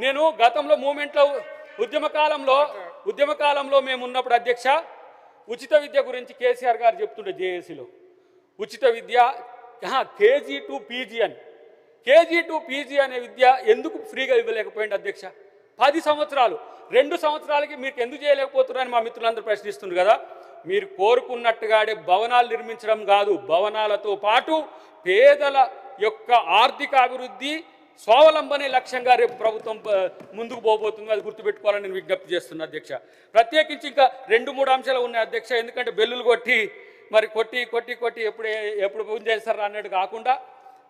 నేను గతంలో మూమెంట్లో ఉద్యమ కాలంలో మేము ఉన్నప్పుడు అధ్యక్ష ఉచిత విద్య గురించి కేసీఆర్ గారు చెప్తుండే జేఏసీలో ఉచిత విద్య కేజీ టు పీజీ అని కేజీ టు పీజీ అనే విద్య ఎందుకు ఫ్రీగా ఇవ్వలేకపోయింది అధ్యక్ష 10 సంవత్సరాలు 2 సంవత్సరాలకి మీకు ఎందుకు చేయలేకపోతున్నారని మా మిత్రులందరూ ప్రశ్నిస్తున్నారు కదా మీరు కోరుకున్నట్టుగానే భవనాలు నిర్మించడం కాదు భవనాలతో పాటు పేదల యొక్క ఆర్థిక అభివృద్ధి స్వావలంబనే లక్ష్యంగా రేపు ప్రభుత్వం ముందుకు పోబోతుంది అది గుర్తుపెట్టుకోవాలని నేను విజ్ఞప్తి చేస్తున్నా అధ్యక్ష ప్రత్యేకించి ఇంకా 2-3 అంశాలు ఉన్నాయి అధ్యక్ష ఎందుకంటే బెల్లులు కొట్టి మరి కొట్టి ఎప్పుడు పూజ చేస్తారా అన్నట్టు కాకుండా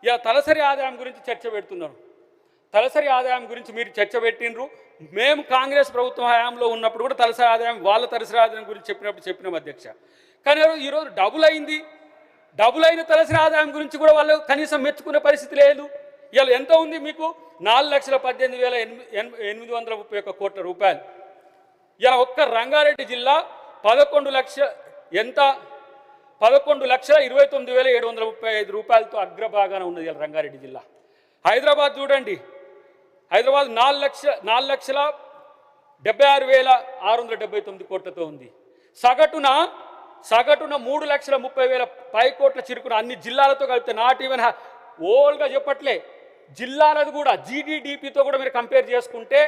ఇక తలసరి ఆదాయం గురించి చర్చ పెడుతున్నారు తలసరి ఆదాయం గురించి మీరు చర్చ పెట్టినరు మేము కాంగ్రెస్ ప్రభుత్వం హయాంలో ఉన్నప్పుడు కూడా తలసరి ఆదాయం వాళ్ళ తలసరి ఆదాయం గురించి చెప్పినాం అధ్యక్ష కానీ ఈరోజు డబుల్ అయిన తలసరి ఆదాయం గురించి కూడా వాళ్ళు కనీసం మెచ్చుకునే పరిస్థితి లేదు ఇలా ఎంత ఉంది మీకు 4,18,831 కోట్ల రూపాయలు ఇలా ఒక్క రంగారెడ్డి జిల్లా 11,29,735 రూపాయలతో అగ్రభాగాన ఉన్నది ఇలా రంగారెడ్డి జిల్లా హైదరాబాద్ చూడండి హైదరాబాద్ 4,76,679 కోట్లతో ఉంది సగటున 3,30,000 పై కోట్ల చిరుకున అన్ని జిల్లాలతో కలిపితే నాట్ ఈవెన్ ఓల్గా చెప్పట్లే జిల్లాలది కూడా జీడీడీపీతో కూడా మీరు కంపేర్ చేసుకుంటే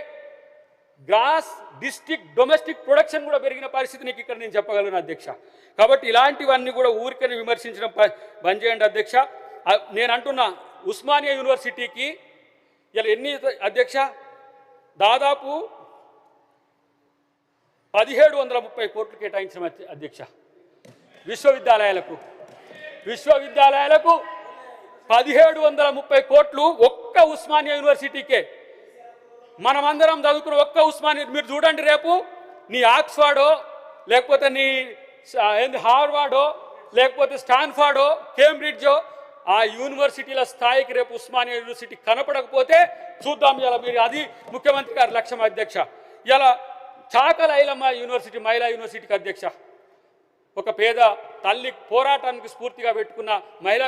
గ్రాస్ డిస్ట్రిక్ట్ డొమెస్టిక్ ప్రొడక్షన్ కూడా పెరిగిన పరిస్థితి నీకు ఇక్కడ నేను చెప్పగలను అధ్యక్ష కాబట్టి ఇలాంటివన్నీ కూడా ఊరికనే విమర్శించడం బంద్ చేయండి అధ్యక్ష నేను అంటున్నా ఉస్మానియా యూనివర్సిటీకి ఇలా ఎన్ని అధ్యక్ష దాదాపు 1,730 కోట్లు కేటాయించిన అధ్యక్ష విశ్వవిద్యాలయాలకు 1,730 కోట్లు ఒక్క ఉస్మానియా యూనివర్సిటీకే మనమందరం చదువుకున్న ఒక్క ఉస్మానియా మీరు చూడండి రేపు నీ ఆక్స్ఫర్డో లేకపోతే నీ హార్వర్డో లేకపోతే స్టాన్ఫర్డో కేంబ్రిడ్జో ఆ యూనివర్సిటీల స్థాయికి రేపు ఉస్మానియా యూనివర్సిటీ కనపడకపోతే చూద్దాం ఇలా మీరు అది ముఖ్యమంత్రి గారి లక్ష్యం అధ్యక్ష ఇలా చాకల ఐలమ్మ యూనివర్సిటీ మహిళా యూనివర్సిటీకి అధ్యక్ష ఒక పేద తల్లి పోరాటానికి స్ఫూర్తిగా పెట్టుకున్న మహిళా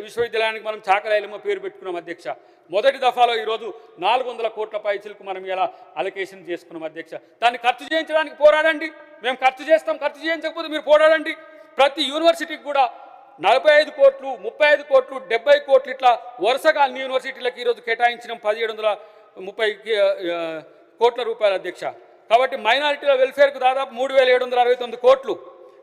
విశ్వవిద్యాలయానికి మనం చాకల ఐలమ్మ పేరు పెట్టుకున్నాం అధ్యక్ష మొదటి దఫాలో ఈరోజు 400 కోట్ల పైసలకు మనం ఇలా అలొకేషన్ చేసుకున్నాం అధ్యక్ష దాన్ని ఖర్చు చేయించడానికి పోరాడండి మేము ఖర్చు చేస్తాం ఖర్చు చేయించకపోతే మీరు పోరాడండి ప్రతి యూనివర్సిటీకి కూడా 45 కోట్లు 35 కోట్లు 70 కోట్లు ఇట్లా వరుసగా అన్ని యూనివర్సిటీలకు ఈరోజు కేటాయించిన 1,730 కోట్ల రూపాయల అధ్యక్ష కాబట్టి మైనారిటీల వెల్ఫేర్కు దాదాపు 3,769 కోట్లు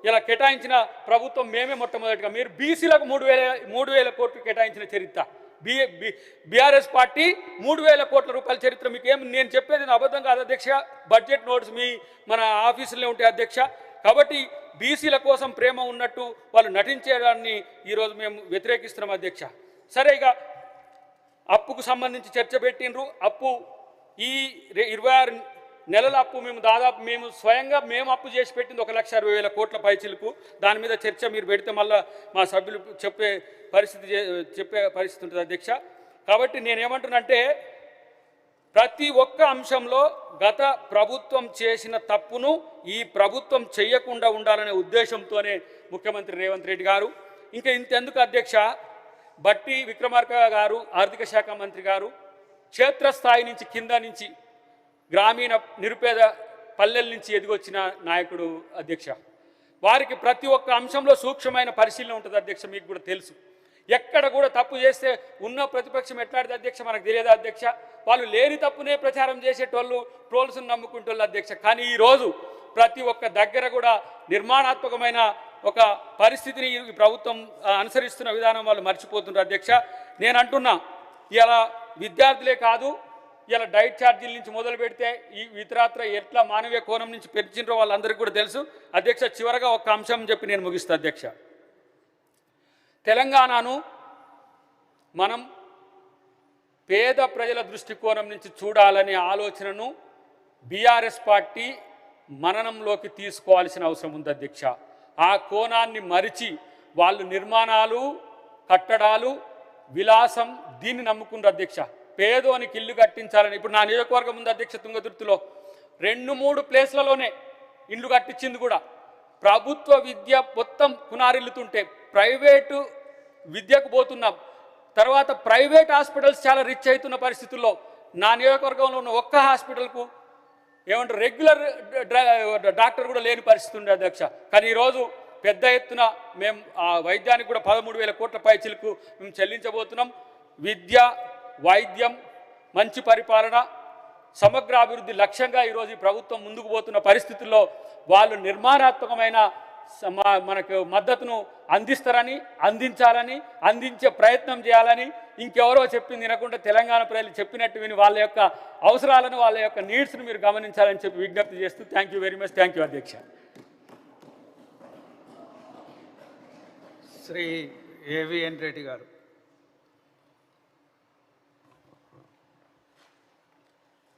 ఇలా కేటాయించిన ప్రభుత్వం మేమే మొట్టమొదటిగా మీరు బీసీలకు 3,000 కోట్లు కేటాయించిన చరిత్ర బీఆర్ఎస్ పార్టీ 3,000 కోట్ల రూపాయల చరిత్ర మీకు ఏం నేను చెప్పేది అబద్ధం కాదు అధ్యక్ష బడ్జెట్ నోట్స్ మన ఆఫీసులో ఉంటాయి అధ్యక్ష కాబట్టి బీసీల కోసం ప్రేమ ఉన్నట్టు వాళ్ళు నటించేదాన్ని ఈరోజు మేము వ్యతిరేకిస్తున్నాం అధ్యక్ష సరే ఇక అప్పుకు సంబంధించి చర్చ పెట్టినరు అప్పు ఈ 26 నెలల అప్పు మేము స్వయంగా అప్పు చేసి పెట్టింది 1,60,000 కోట్ల పైచిలకు దాని మీద చర్చ మీరు పెడితే మళ్ళీ మా సభ్యులు చెప్పే పరిస్థితి ఉంటుంది అధ్యక్ష కాబట్టి నేనేమంటున్నానంటే ప్రతి ఒక్క అంశంలో గత ప్రభుత్వం చేసిన తప్పును ఈ ప్రభుత్వం చేయకుండా ఉండాలనే ఉద్దేశంతోనే ముఖ్యమంత్రి రేవంత్ రెడ్డి గారు ఇంకా ఇంతెందుకు అధ్యక్ష బట్టి విక్రమార్క గారు ఆర్థిక శాఖ మంత్రి గారు క్షేత్రస్థాయి నుంచి కింద నుంచి గ్రామీణ నిరుపేద పల్లెల నుంచి ఎదిగొచ్చిన నాయకుడు అధ్యక్ష వారికి ప్రతి ఒక్క అంశంలో సూక్ష్మమైన పరిశీలన ఉంటుంది అధ్యక్ష మీకు కూడా తెలుసు ఎక్కడ కూడా తప్పు చేస్తే ఉన్న ప్రతిపక్షం ఎట్లాంటిది అధ్యక్ష మనకు తెలియదు అధ్యక్ష వాళ్ళు లేని తప్పునే ప్రచారం చేసేటోళ్ళు ట్రోల్స్ని నమ్ముకుంటోళ్ళు అధ్యక్ష కానీ ఈరోజు ప్రతి ఒక్క దగ్గర కూడా నిర్మాణాత్మకమైన ఒక పరిస్థితిని ఈ ప్రభుత్వం అనుసరిస్తున్న విధానం వాళ్ళు మర్చిపోతున్నారు అధ్యక్ష నేను అంటున్నా ఇలా విద్యార్థులే కాదు ఇలా డైట్ ఛార్జీల నుంచి మొదలు పెడితే ఈ ఇతరత్ర ఎట్లా మానవీయ కోణం నుంచి పెంచినరో వాళ్ళందరికీ కూడా తెలుసు అధ్యక్ష చివరగా ఒక అంశం చెప్పి నేను ముగిస్తాను అధ్యక్ష తెలంగాణను మనం పేద ప్రజల దృష్టికోణం నుంచి చూడాలనే ఆలోచనను బీఆర్ఎస్ పార్టీ మననంలోకి తీసుకోవాల్సిన అవసరం ఉంది అధ్యక్ష ఆ కోణాన్ని మరిచి వాళ్ళు నిర్మాణాలు కట్టడాలు విలాసం దీన్ని నమ్ముకున్నారు అధ్యక్ష పేదోనికి ఇల్లు కట్టించాలని ఇప్పుడు నా నియోజకవర్గం ఉంది అధ్యక్ష తుంగతుర్తిలో 2-3 ప్లేస్లలోనే ఇల్లు కట్టించింది కూడా ప్రభుత్వ విద్య మొత్తం కునారిల్లుతుంటే ప్రైవేటు విద్యకు పోతున్నాం తర్వాత ప్రైవేట్ హాస్పిటల్స్ చాలా రిచ్ అవుతున్న పరిస్థితుల్లో నా నియోజకవర్గంలో ఉన్న ఒక్క హాస్పిటల్కు ఏమంటారు రెగ్యులర్ డాక్టర్ కూడా లేని పరిస్థితి ఉండే అధ్యక్ష. కానీ ఈరోజు పెద్ద ఎత్తున మేము ఆ వైద్యానికి కూడా 13,000 కోట్ల పైచిలకు మేము చెల్లించబోతున్నాం. విద్య, వైద్యం, మంచి పరిపాలన, సమగ్ర అభివృద్ధి లక్ష్యంగా ఈరోజు ఈ ప్రభుత్వం ముందుకు పోతున్న పరిస్థితుల్లో వాళ్ళు నిర్మాణాత్మకమైన మనకు మద్దతును అందిస్తారని, అందించాలని, అందించే ప్రయత్నం చేయాలని, ఇంకెవరో చెప్పింది వినకుండా తెలంగాణ ప్రజలు చెప్పినట్టు విని వాళ్ళ యొక్క అవసరాలను, వాళ్ళ యొక్క నీడ్స్ను మీరు గమనించాలని చెప్పి విజ్ఞప్తి చేస్తూ thank you very much. Thank you అధ్యక్ష. శ్రీ ఏవిఎన్ రెడ్డి గారు.